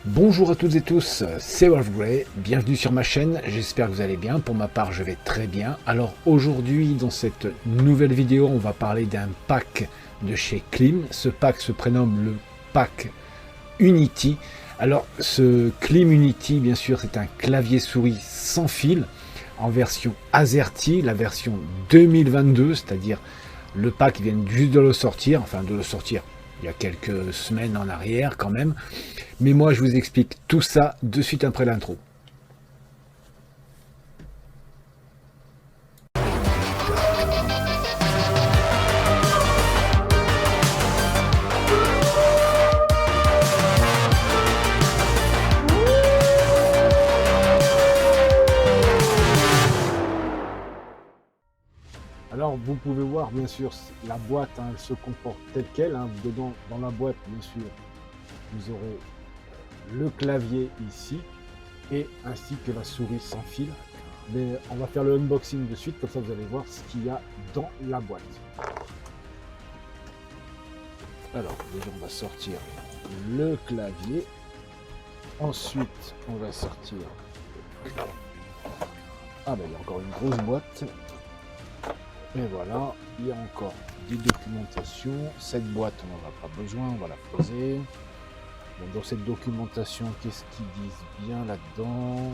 Bonjour à toutes et tous, c'est Wolf Grey, bienvenue sur ma chaîne, j'espère que vous allez bien, pour ma part je vais très bien. Alors aujourd'hui dans cette nouvelle vidéo on va parler d'un pack de chez Klim. Ce pack se prénomme le pack Unity. Alors ce Klim Unity bien sûr c'est un clavier souris sans fil en version AZERTY, la version 2022, c'est-à-dire le pack vient juste de le sortir, il y a quelques semaines en arrière quand même. Mais moi, je vous explique tout ça de suite après l'intro. Alors, vous pouvez voir, bien sûr, la boîte, elle se comporte telle qu'elle. Dedans, dans la boîte, bien sûr, vous aurez le clavier ici, et ainsi que la souris sans fil. Mais on va faire le unboxing de suite, comme ça vous allez voir ce qu'il y a dans la boîte. Alors, déjà, on va sortir le clavier. Ensuite, on va sortir... Ah ben, il y a encore une grosse boîte. Et voilà, il y a encore des documentations. Cette boîte, on n'en a pas besoin, on va la poser. Bon, dans cette documentation, qu'est-ce qu'ils disent bien là-dedans?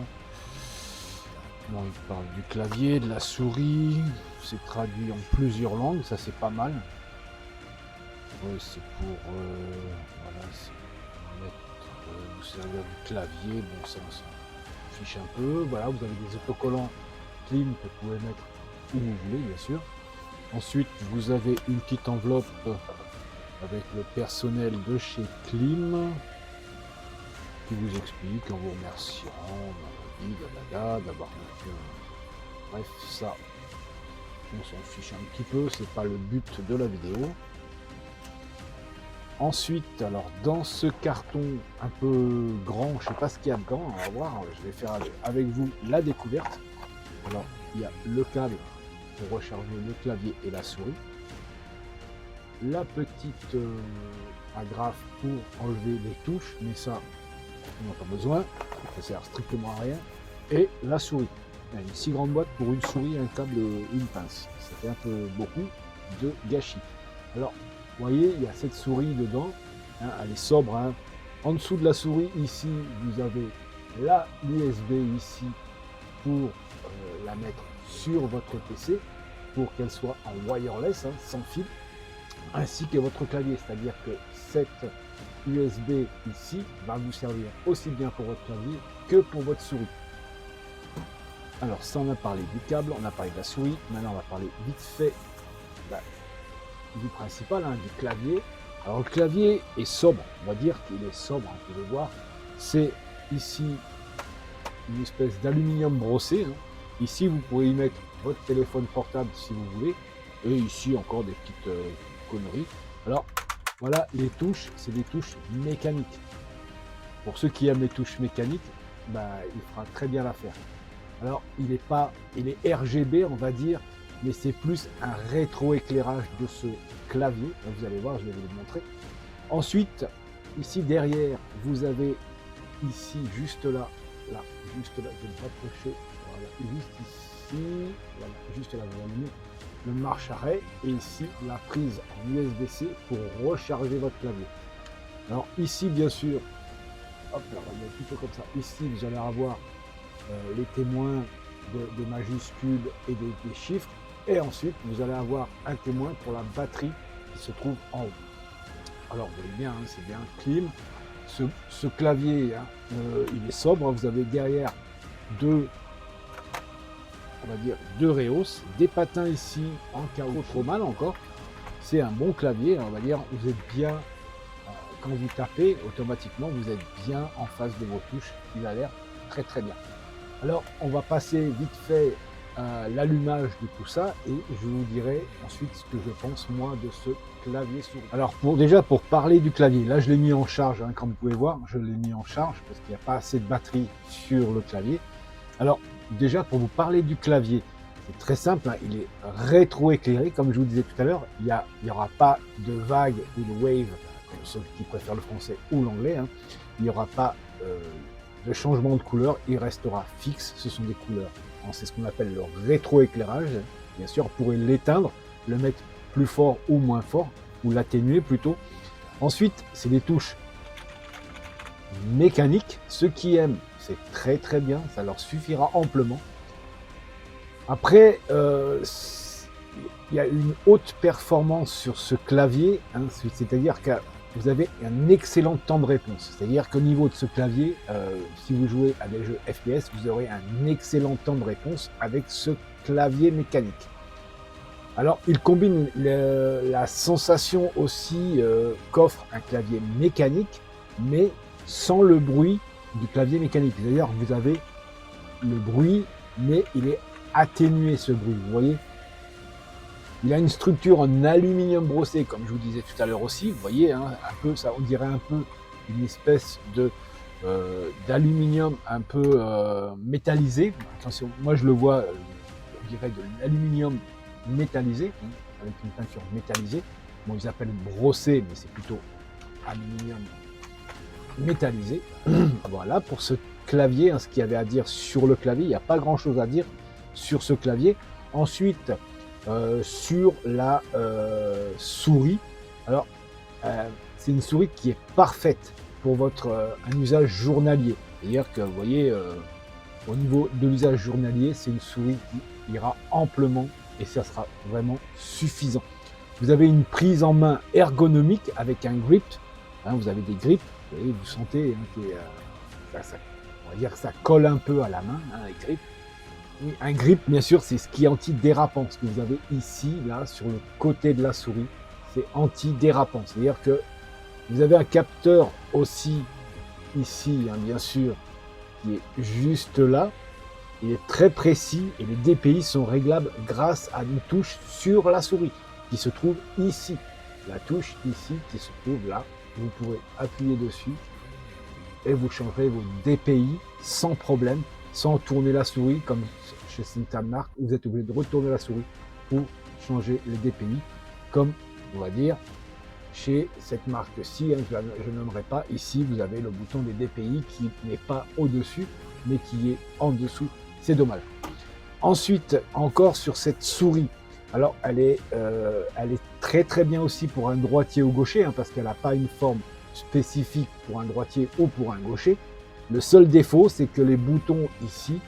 Bon, ils parlent du clavier, de la souris. C'est traduit en plusieurs langues, ça c'est pas mal. Oui, c'est pour voilà, c'est pour mettre, vous servir du clavier. Bon, ça on s'en fiche un peu. Voilà, vous avez des autocollants Klim que vous pouvez mettre où vous voulez, bien sûr. Ensuite, vous avez une petite enveloppe avec le personnel de chez Klim qui vous explique en vous remerciant d'avoir bref, ça on s'en fiche un petit peu, c'est pas le but de la vidéo. Ensuite, alors dans ce carton un peu grand, je sais pas ce qu'il y a dedans, on va voir, je vais faire avec vous la découverte. Alors il y a le câble pour recharger le clavier et la souris, la petite agrafe pour enlever les touches, mais ça on n'a pas besoin, ça sert strictement à rien, et la souris. Il y a une si grande boîte pour une souris, un câble, une pince, ça fait un peu beaucoup de gâchis. Alors vous voyez, il y a cette souris dedans, elle est sobre, en dessous de la souris ici vous avez la USB ici pour la mettre sur votre PC pour qu'elle soit en wireless, sans fil, ainsi que votre clavier, c'est-à-dire que cette USB ici va vous servir aussi bien pour votre clavier que pour votre souris. Alors ça, on a parlé du câble, on a parlé de la souris, maintenant on va parler vite fait du principal, du clavier. Alors le clavier est sobre, on va dire qu'il est sobre, vous pouvez voir, c'est ici une espèce d'aluminium brossé. Ici vous pouvez y mettre votre téléphone portable si vous voulez, et ici encore des petites conneries. Alors voilà, les touches, c'est des touches mécaniques. Pour ceux qui aiment les touches mécaniques, il fera très bien l'affaire. Alors il est RGB on va dire, mais c'est plus un rétroéclairage de ce clavier. Là, vous allez voir, je vais vous le montrer. Ensuite, ici derrière, vous avez ici juste là, je vais me rapprocher, voilà, juste ici, voilà, juste là, vous allumez le marche-arrêt, et ici la prise en USB-C pour recharger votre clavier. Alors ici bien sûr, hop là, on va mettre plutôt comme ça, ici vous allez avoir les témoins des majuscules et des chiffres, et ensuite vous allez avoir un témoin pour la batterie qui se trouve en haut. Alors vous voyez bien, c'est bien Klim. Ce clavier, il est sobre, vous avez derrière deux Reos, des patins ici en carreau trop mal encore. C'est un bon clavier, on va dire, vous êtes bien, quand vous tapez, automatiquement vous êtes bien en face de vos touches, il a l'air très très bien. Alors on va passer vite fait à l'allumage de tout ça, et je vous dirai ensuite ce que je pense moi de ce clavier souris. Alors pour parler du clavier, là je l'ai mis en charge, comme vous pouvez voir, je l'ai mis en charge parce qu'il n'y a pas assez de batterie sur le clavier. Alors déjà pour vous parler du clavier, c'est très simple, il est rétroéclairé, comme je vous disais tout à l'heure, il n'y aura pas de vague ou de wave, pour ceux qui préfèrent le français ou l'anglais, il n'y aura pas de changement de couleur, il restera fixe, ce sont des couleurs. C'est ce qu'on appelle le rétroéclairage. Bien sûr, on pourrait l'éteindre, le mettre plus fort ou moins fort, ou l'atténuer plutôt. Ensuite, c'est des touches mécaniques. Ceux qui aiment, c'est très très bien, ça leur suffira amplement. Après, il y a une haute performance sur ce clavier, hein, c'est-à-dire que vous avez un excellent temps de réponse. C'est-à-dire qu'au niveau de ce clavier, si vous jouez à des jeux FPS, vous aurez un excellent temps de réponse avec ce clavier mécanique. Alors, il combine la sensation aussi qu'offre un clavier mécanique, mais sans le bruit du clavier mécanique. C'est-à-dire que vous avez le bruit, mais il est atténué ce bruit, vous voyez. Il a une structure en aluminium brossé, comme je vous disais tout à l'heure aussi. Vous voyez, hein, un peu, ça, on dirait un peu une espèce de d'aluminium un peu métallisé. Attention, moi je le vois, on dirait de l'aluminium métallisé, hein, avec une peinture métallisée. Bon, ils appellent brossé, mais c'est plutôt aluminium métallisé. Voilà pour ce clavier, hein, ce qu'il y avait à dire sur le clavier. Il n'y a pas grand chose à dire sur ce clavier. Ensuite, sur la souris. Alors, c'est une souris qui est parfaite pour un usage journalier. C'est-à-dire que, vous voyez, au niveau de l'usage journalier, c'est une souris qui ira amplement et ça sera vraiment suffisant. Vous avez une prise en main ergonomique avec un grip. Hein, vous avez des grips, vous voyez, vous sentez, hein, on va dire que ça colle un peu à la main, hein, les grips. Oui, un grip, bien sûr, c'est ce qui est anti-dérapant. Ce que vous avez ici, là, sur le côté de la souris, c'est anti-dérapant. C'est-à-dire que vous avez un capteur aussi ici, hein, bien sûr, qui est juste là. Il est très précis et les DPI sont réglables grâce à une touche sur la souris qui se trouve ici. La touche ici qui se trouve là. Vous pourrez appuyer dessus et vous changerez vos DPI sans problème, sans tourner la souris comme chez Syntamark, où vous êtes obligé de retourner la souris pour changer les DPI, comme on va dire chez cette marque-ci, hein, je n'aimerais pas. Ici, vous avez le bouton des DPI qui n'est pas au-dessus, mais qui est en dessous. C'est dommage. Ensuite, encore sur cette souris, alors elle est très très bien aussi pour un droitier ou gaucher, hein, parce qu'elle n'a pas une forme spécifique pour un droitier ou pour un gaucher. Le seul défaut, c'est que les boutons ici,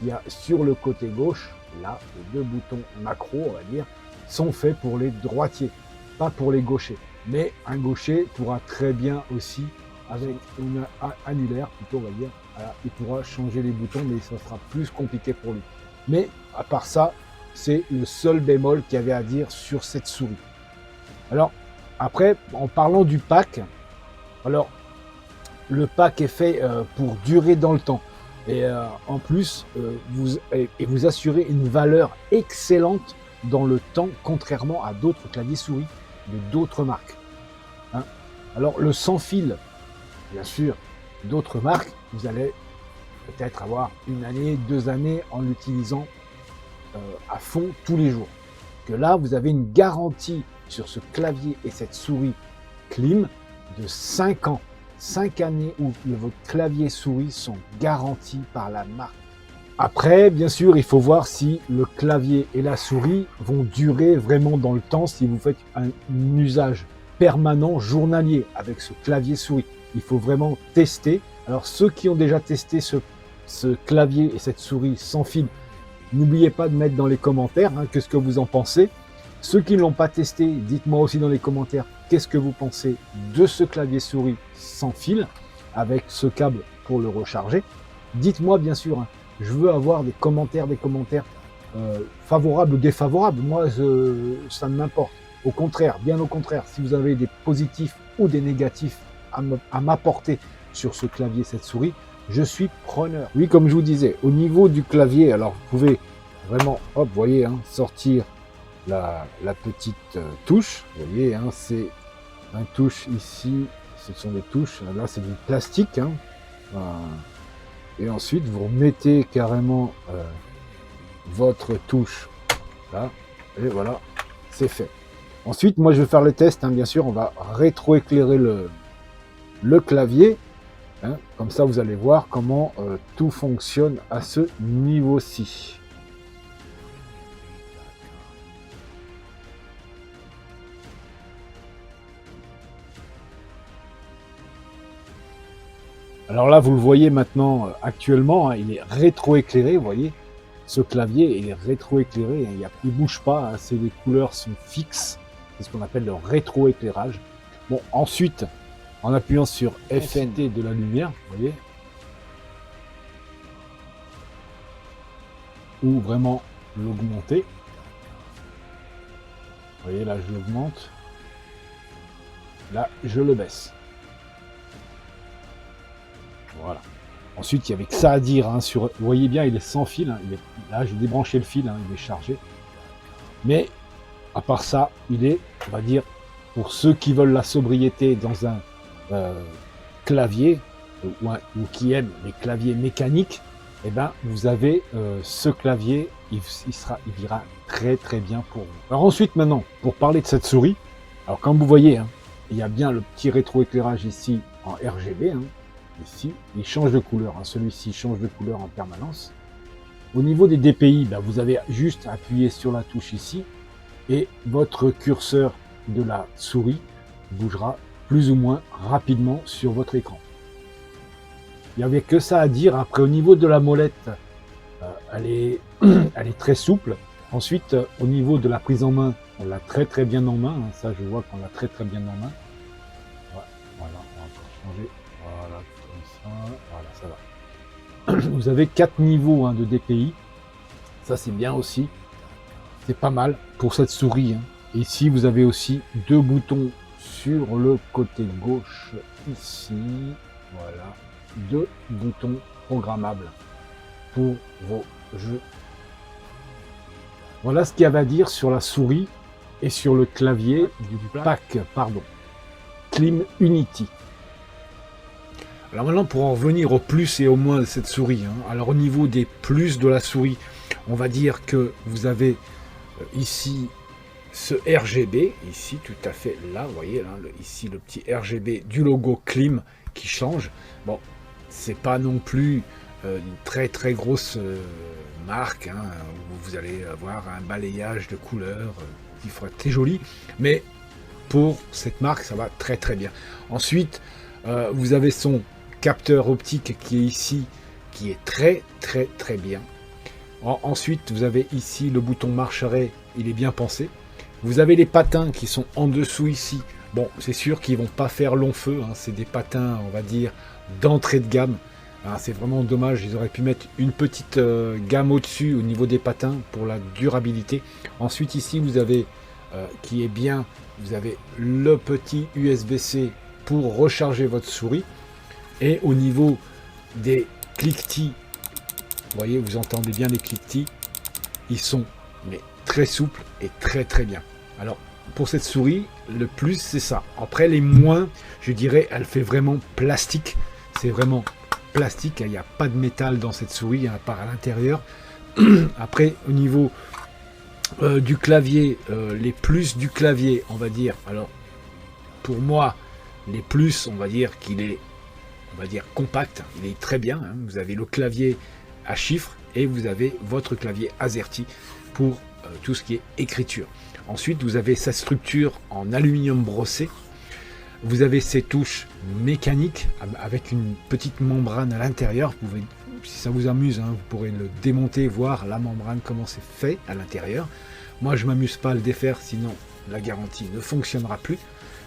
il y a sur le côté gauche, là, les deux boutons macro, on va dire, sont faits pour les droitiers, pas pour les gauchers. Mais un gaucher pourra très bien aussi, avec un annulaire, plutôt on va dire, voilà, il pourra changer les boutons, mais ça sera plus compliqué pour lui. Mais à part ça, c'est le seul bémol qu'il y avait à dire sur cette souris. Alors, après, en parlant du pack, alors, le pack est fait pour durer dans le temps. Et en plus, vous assurez une valeur excellente dans le temps, contrairement à d'autres claviers souris de d'autres marques. Hein. Alors, le sans fil, bien sûr, d'autres marques, vous allez peut-être avoir 1 année, 2 années en l'utilisant à fond tous les jours. Que là, vous avez une garantie sur ce clavier et cette souris Klim de 5 ans. 5 années où vos claviers souris sont garantis par la marque. Après, bien sûr, il faut voir si le clavier et la souris vont durer vraiment dans le temps si vous faites un usage permanent journalier avec ce clavier souris. Il faut vraiment tester. Alors, ceux qui ont déjà testé ce clavier et cette souris sans fil, n'oubliez pas de mettre dans les commentaires qu'est-ce que vous en pensez. Ceux qui ne l'ont pas testé, dites-moi aussi dans les commentaires qu'est-ce que vous pensez de ce clavier souris sans fil avec ce câble pour le recharger. Dites-moi bien sûr, je veux avoir des commentaires favorables ou défavorables. Moi, ça ne m'importe. Au contraire, bien au contraire, si vous avez des positifs ou des négatifs à m'apporter sur ce clavier, cette souris, je suis preneur. Oui, comme je vous disais, au niveau du clavier, alors vous pouvez vraiment, hop, vous voyez, sortir la petite touche. Vous voyez, c'est un touche ici, ce sont des touches, là c'est du plastique. Et ensuite, vous remettez carrément votre touche là, et voilà, c'est fait. Ensuite, moi je vais faire le test, bien sûr, on va rétroéclairer le clavier. hein. Comme ça, vous allez voir comment tout fonctionne à ce niveau-ci. Alors là, vous le voyez maintenant, actuellement, hein, il est rétroéclairé, vous voyez. Ce clavier il est rétroéclairé, hein, il ne bouge pas, hein, les couleurs sont fixes. C'est ce qu'on appelle le rétroéclairage. Bon, ensuite, en appuyant sur FN de la lumière, vous voyez, ou vraiment l'augmenter. Vous voyez, là, je l'augmente. Là, je le baisse. Voilà. Ensuite, il n'y avait que ça à dire. Hein, sur... Vous voyez bien, il est sans fil. Hein, là, j'ai débranché le fil, hein, il est chargé. Mais, à part ça, il est, on va dire, pour ceux qui veulent la sobriété dans un clavier, ou qui aiment les claviers mécaniques, eh ben, vous avez ce clavier, il ira très très bien pour vous. Alors ensuite, maintenant, pour parler de cette souris, alors comme vous voyez, hein, il y a bien le petit rétroéclairage ici en RGB, hein, ici, il change de couleur, hein, celui-ci change de couleur en permanence. Au niveau des DPI, ben, vous avez juste à appuyer sur la touche ici, et votre curseur de la souris bougera plus ou moins rapidement sur votre écran. Il n'y avait que ça à dire. Après, au niveau de la molette, elle est très souple. Ensuite, au niveau de la prise en main, on l'a très très bien en main. Hein. Ça, je vois qu'on l'a très très bien en main. Voilà, on va encore changer. Voilà, comme ça. Voilà, ça va. Vous avez 4 niveaux, hein, de DPI. Ça, c'est bien aussi. C'est pas mal pour cette souris. Hein. Et ici, vous avez aussi 2 boutons sur le côté gauche, ici. Voilà. 2 boutons programmables pour vos jeux. Voilà ce qu'il y avait à dire sur la souris et sur le clavier du pack, Klim Unity. Alors maintenant, pour en revenir au plus et au moins de cette souris, hein. Alors au niveau des plus de la souris, on va dire que vous avez ici ce RGB, ici tout à fait là, vous voyez là, ici le petit RGB du logo Klim qui change. Bon, c'est pas non plus une très très grosse marque, hein, où vous allez avoir un balayage de couleurs qui fera très joli, mais pour cette marque ça va très très bien. Ensuite vous avez son capteur optique qui est ici, qui est très très très bien. Ensuite vous avez ici le bouton marche arrêt, il est bien pensé. Vous avez les patins qui sont en dessous ici. Bon, c'est sûr qu'ils vont pas faire long feu, hein, c'est des patins, on va dire, d'entrée de gamme. Hein, c'est vraiment dommage, ils auraient pu mettre une petite gamme au-dessus au niveau des patins pour la durabilité. Ensuite ici vous avez, qui est bien, vous avez le petit USB-C pour recharger votre souris. Et au niveau des cliquetis, vous voyez, vous entendez bien les cliquetis, ils sont mais très souples et très très bien. Alors pour cette souris, le plus c'est ça. Après les moins, je dirais, elle fait vraiment plastique. C'est vraiment plastique, il n'y a pas de métal dans cette souris, hein, à part à l'intérieur. Après au niveau du clavier, les plus du clavier, on va dire, alors pour moi, les plus, on va dire qu'il est, on va dire, compact, il est très bien, hein. Vous avez le clavier à chiffres et vous avez votre clavier AZERTY pour tout ce qui est écriture. Ensuite, vous avez sa structure en aluminium brossé. Vous avez ces touches mécaniques avec une petite membrane à l'intérieur. Vous pouvez, si ça vous amuse, hein, vous pourrez le démonter, voir la membrane, comment c'est fait à l'intérieur. Moi, je ne m'amuse pas à le défaire, sinon la garantie ne fonctionnera plus.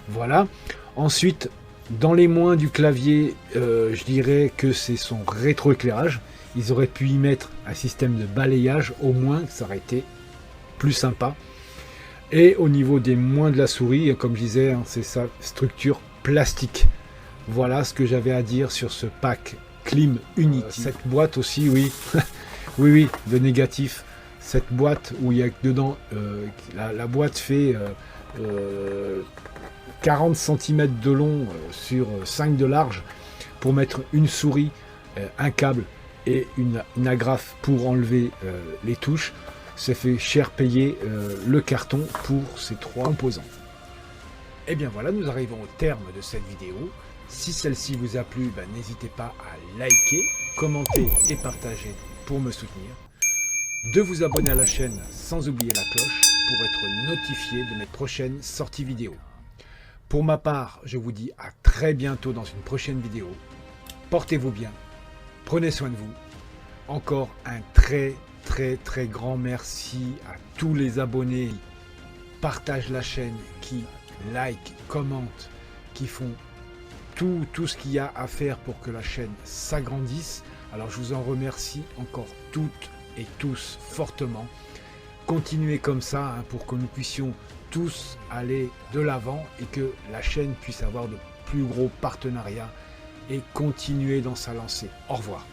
Voilà. Ensuite, dans les moins du clavier, je dirais que c'est son rétroéclairage. Ils auraient pu y mettre un système de balayage, au moins, ça aurait été plus sympa. Et au niveau des moins de la souris, comme je disais, hein, c'est sa structure plastique. Voilà ce que j'avais à dire sur ce pack Klim Unity. Cette boîte aussi, oui, oui, de négatif. Cette boîte où il y a dedans, la boîte fait 40 cm de long sur 5 de large pour mettre une souris, un câble et une agrafe pour enlever les touches. Ça fait cher payer le carton pour ces 3 composants. Et bien voilà, nous arrivons au terme de cette vidéo. Si celle-ci vous a plu, n'hésitez pas à liker, commenter et partager pour me soutenir. De vous abonner à la chaîne sans oublier la cloche pour être notifié de mes prochaines sorties vidéo. Pour ma part, je vous dis à très bientôt dans une prochaine vidéo. Portez-vous bien, prenez soin de vous. Encore un très grand merci à tous les abonnés qui partagent la chaîne, qui like, commentent, qui font tout ce qu'il y a à faire pour que la chaîne s'agrandisse. Alors je vous en remercie encore toutes et tous fortement. Continuez comme ça pour que nous puissions tous aller de l'avant et que la chaîne puisse avoir de plus gros partenariats et continuer dans sa lancée. Au revoir.